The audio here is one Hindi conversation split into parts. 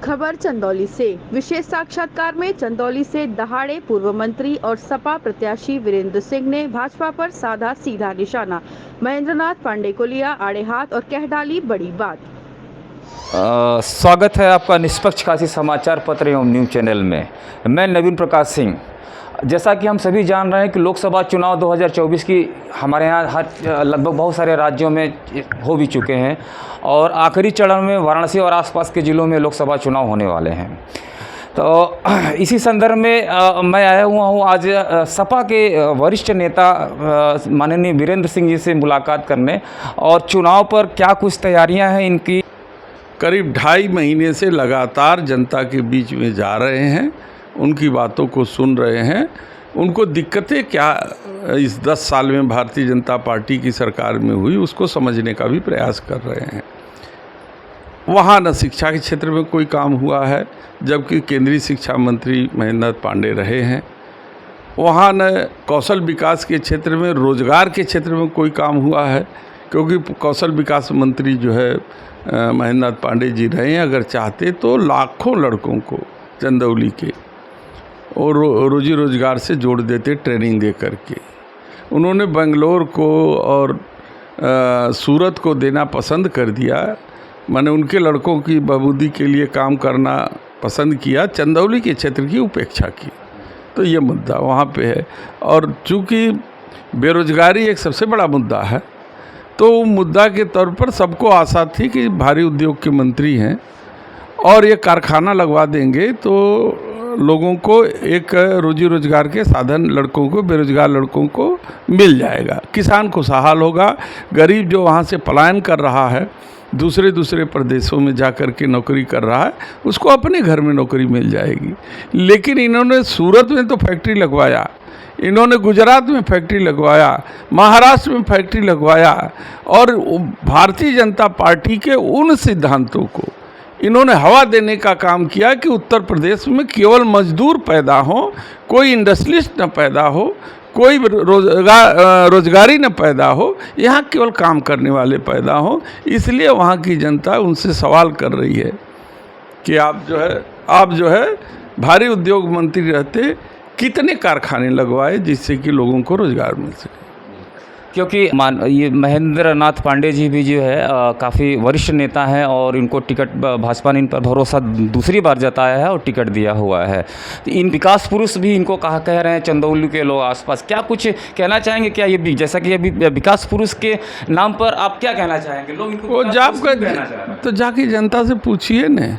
खबर चंदौली से। विशेष साक्षात्कार में चंदौली से दहाड़े पूर्व मंत्री और सपा प्रत्याशी वीरेंद्र सिंह ने भाजपा पर साधा सीधा निशाना। महेंद्रनाथ पांडे को लिया आड़े हाथ और कह डाली बड़ी बात। स्वागत है आपका निष्पक्ष काशी समाचार पत्र एवं न्यूज़ चैनल में। मैं नवीन प्रकाश सिंह। जैसा कि हम सभी जान रहे हैं कि लोकसभा चुनाव 2024 की हमारे यहाँ लगभग बहुत सारे राज्यों में हो भी चुके हैं और आखिरी चरण में वाराणसी और आसपास के ज़िलों में लोकसभा चुनाव होने वाले हैं। तो इसी संदर्भ में मैं आया हुआ हूँ आज सपा के वरिष्ठ नेता माननीय वीरेंद्र सिंह जी से मुलाकात करने और चुनाव पर क्या कुछ तैयारियाँ हैं इनकी। करीब 2.5 महीने से लगातार जनता के बीच में जा रहे हैं, उनकी बातों को सुन रहे हैं, उनको दिक्कतें क्या इस 10 साल में भारतीय जनता पार्टी की सरकार में हुई उसको समझने का भी प्रयास कर रहे हैं। वहाँ न शिक्षा के क्षेत्र में कोई काम हुआ है, जबकि केंद्रीय शिक्षा मंत्री महेंद्रनाथ पांडे रहे हैं। वहाँ न कौशल विकास के क्षेत्र में, रोजगार के क्षेत्र में कोई काम हुआ है, क्योंकि कौशल विकास मंत्री जो है महेंद्रनाथ पांडे जी रहे हैं। अगर चाहते तो लाखों लड़कों को चंदौली के और रोजी रोजगार से जोड़ देते ट्रेनिंग दे करके। उन्होंने बेंगलोर को और सूरत को देना पसंद कर दिया, माने उनके लड़कों की बहबूदी के लिए काम करना पसंद किया, चंदौली के क्षेत्र की उपेक्षा की। तो ये मुद्दा वहाँ पे है। और चूँकि बेरोजगारी एक सबसे बड़ा मुद्दा है, तो मुद्दा के तौर पर सबको आशा थी कि भारी उद्योग के मंत्री हैं और ये कारखाना लगवा देंगे तो लोगों को एक रोजी रोजगार के साधन लड़कों को, बेरोजगार लड़कों को मिल जाएगा, किसान खुशहाल होगा, गरीब जो वहाँ से पलायन कर रहा है, दूसरे प्रदेशों में जा कर के नौकरी कर रहा है, उसको अपने घर में नौकरी मिल जाएगी। लेकिन इन्होंने सूरत में तो फैक्ट्री लगवाया, इन्होंने गुजरात में फैक्ट्री लगवाया, महाराष्ट्र में फैक्ट्री लगवाया और भारतीय जनता पार्टी के उन सिद्धांतों को इन्होंने हवा देने का काम किया कि उत्तर प्रदेश में केवल मजदूर पैदा हो, कोई इंडस्ट्रियलिस्ट न पैदा हो, कोई रोजगारी न पैदा हो, यहाँ केवल काम करने वाले पैदा हो। इसलिए वहाँ की जनता उनसे सवाल कर रही है कि आप जो है भारी उद्योग मंत्री रहते कितने कारखाने लगवाए जिससे कि लोगों को रोजगार मिल सके। क्योंकि ये महेंद्रनाथ पांडे जी भी जो है काफ़ी वरिष्ठ नेता हैं और इनको टिकट भाजपा ने इन पर भरोसा दूसरी बार जताया है और टिकट दिया हुआ है। तो इन विकास पुरुष भी इनको कह रहे हैं चंदौली के लोग आसपास, क्या कुछ कहना चाहेंगे? क्या ये भी जैसा कि अभी विकास पुरुष के नाम पर आप क्या कहना चाहेंगे? लोग इनको तो जाके जनता से पूछिए न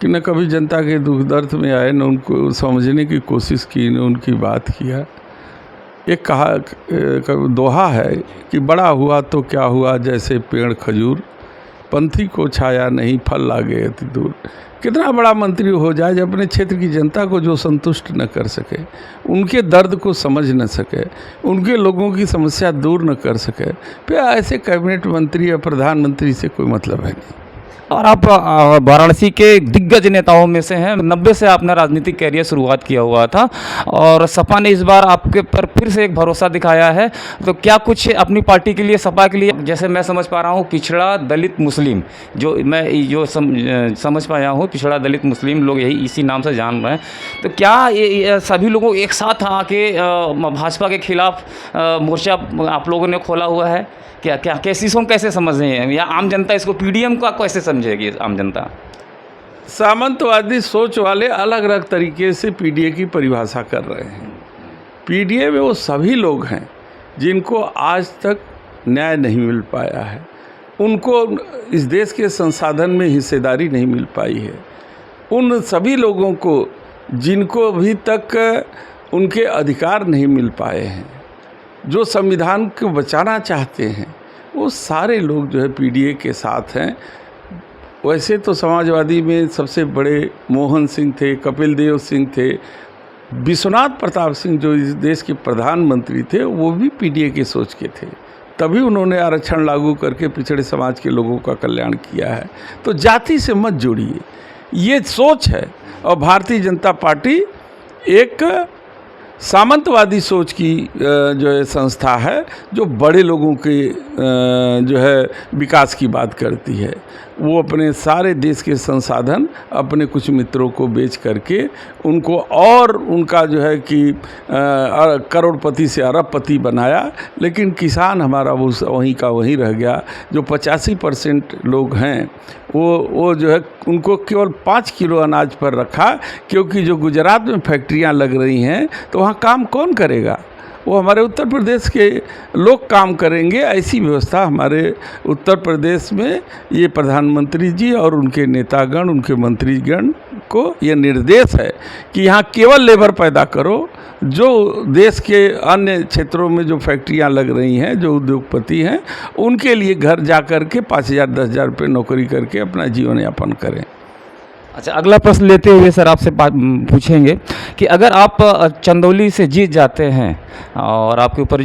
कि न कभी जनता के दुख दर्द में आए, न उनको समझने की कोशिश की, न उनकी बात किया। एक दोहा है कि बड़ा हुआ तो क्या हुआ जैसे पेड़ खजूर, पंथी को छाया नहीं फल लागे अति दूर। कितना बड़ा मंत्री हो जाए जब अपने क्षेत्र की जनता को जो संतुष्ट न कर सके, उनके दर्द को समझ न सके, उनके लोगों की समस्या दूर न कर सके, फिर ऐसे कैबिनेट मंत्री या प्रधानमंत्री से कोई मतलब है नहीं। और आप वाराणसी के दिग्गज नेताओं में से हैं। 90 से आपने राजनीतिक कैरियर शुरुआत किया हुआ था और सपा ने इस बार आपके पर फिर से एक भरोसा दिखाया है। तो क्या कुछ अपनी पार्टी के लिए, सपा के लिए, जैसे मैं समझ पा रहा हूँ पिछड़ा दलित मुस्लिम, जो समझ पाया हूँ पिछड़ा दलित मुस्लिम लोग यही इसी नाम से जान रहे हैं, तो क्या ये सभी लोगों एक साथ आके भाजपा के खिलाफ मोर्चा आप लोगों ने खोला हुआ है? क्या कैसे समझ रहे हैं, या आम जनता इसको पीडीएम का कैसे समझेगी? आम जनता सामंतवादी सोच वाले अलग अलग तरीके से पीडीए की परिभाषा कर रहे हैं। पीडीए में वो सभी लोग हैं जिनको आज तक न्याय नहीं मिल पाया है, उनको इस देश के संसाधन में हिस्सेदारी नहीं मिल पाई है, उन सभी लोगों को जिनको अभी तक उनके अधिकार नहीं मिल पाए हैं, जो संविधान को बचाना चाहते हैं, वो सारे लोग जो है पीडीए के साथ हैं। वैसे तो समाजवादी में सबसे बड़े मोहन सिंह थे, कपिल देव सिंह थे, विश्वनाथ प्रताप सिंह जो इस देश के प्रधानमंत्री थे वो भी पीडीए के सोच के थे, तभी उन्होंने आरक्षण लागू करके पिछड़े समाज के लोगों का कल्याण किया है। तो जाति से मत जोड़िए, ये सोच है। और भारतीय जनता पार्टी एक सामंतवादी सोच की जो है संस्था है, जो बड़े लोगों के जो है विकास की बात करती है। वो अपने सारे देश के संसाधन अपने कुछ मित्रों को बेच करके उनको और उनका जो है कि करोड़पति से अरबपति बनाया, लेकिन किसान हमारा वो वहीं का वहीं रह गया। जो 85% लोग हैं वो जो है उनको केवल 5 किलो अनाज पर रखा, क्योंकि जो गुजरात में फैक्ट्रियां लग रही हैं तो वहाँ काम कौन करेगा? वो हमारे उत्तर प्रदेश के लोग काम करेंगे। ऐसी व्यवस्था हमारे उत्तर प्रदेश में ये प्रधानमंत्री जी और उनके नेतागण, उनके मंत्रीगण को ये निर्देश है कि यहाँ केवल लेबर पैदा करो। जो देश के अन्य क्षेत्रों में जो फैक्ट्रियाँ लग रही हैं, जो उद्योगपति हैं, उनके लिए घर जा कर के 5,000 10,000 रुपये नौकरी करके अपना जीवन यापन करें। अच्छा, अगला प्रश्न लेते हुए सर आपसे पूछेंगे कि अगर आप चंदौली से जीत जाते हैं और आपके ऊपर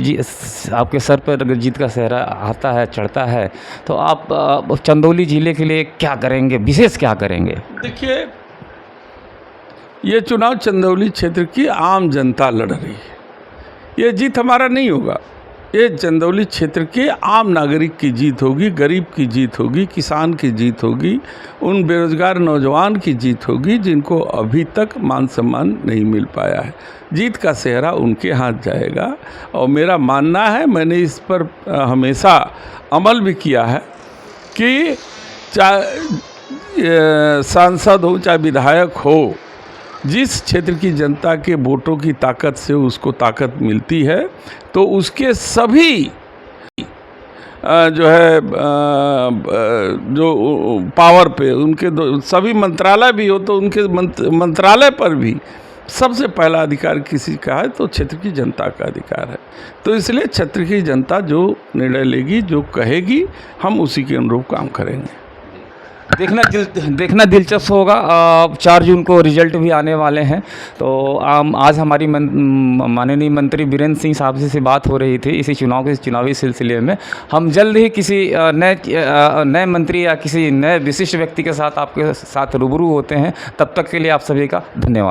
आपके सर पर अगर जीत का सेहरा आता है, चढ़ता है, तो आप चंदौली जिले के लिए क्या करेंगे, विशेष क्या करेंगे? देखिए, ये चुनाव चंदौली क्षेत्र की आम जनता लड़ रही है। ये जीत हमारा नहीं होगा, ये चंदौली क्षेत्र के आम नागरिक की जीत होगी, गरीब की जीत होगी, किसान की जीत होगी, उन बेरोजगार नौजवान की जीत होगी जिनको अभी तक मान सम्मान नहीं मिल पाया है। जीत का सेहरा उनके हाथ जाएगा। और मेरा मानना है, मैंने इस पर हमेशा अमल भी किया है कि चाहे सांसद हो चाहे विधायक हो, जिस क्षेत्र की जनता के वोटों की ताकत से उसको ताकत मिलती है, तो उसके सभी जो है जो पावर पे उनके सभी मंत्रालय भी हो तो उनके मंत्रालय पर भी सबसे पहला अधिकार किसी का है तो क्षेत्र की जनता का अधिकार है। तो इसलिए क्षेत्र की जनता जो निर्णय लेगी, जो कहेगी, हम उसी के अनुरूप काम करेंगे। देखना दिलचस्प होगा। 4 जून को रिजल्ट भी आने वाले हैं। तो आज हमारी माननीय मंत्री बीरेंद्र सिंह साहब से बात हो रही थी इसी चुनावी सिलसिले में। हम जल्द ही किसी नए मंत्री या किसी नए विशिष्ट व्यक्ति के साथ आपके साथ रूबरू होते हैं। तब तक के लिए आप सभी का धन्यवाद।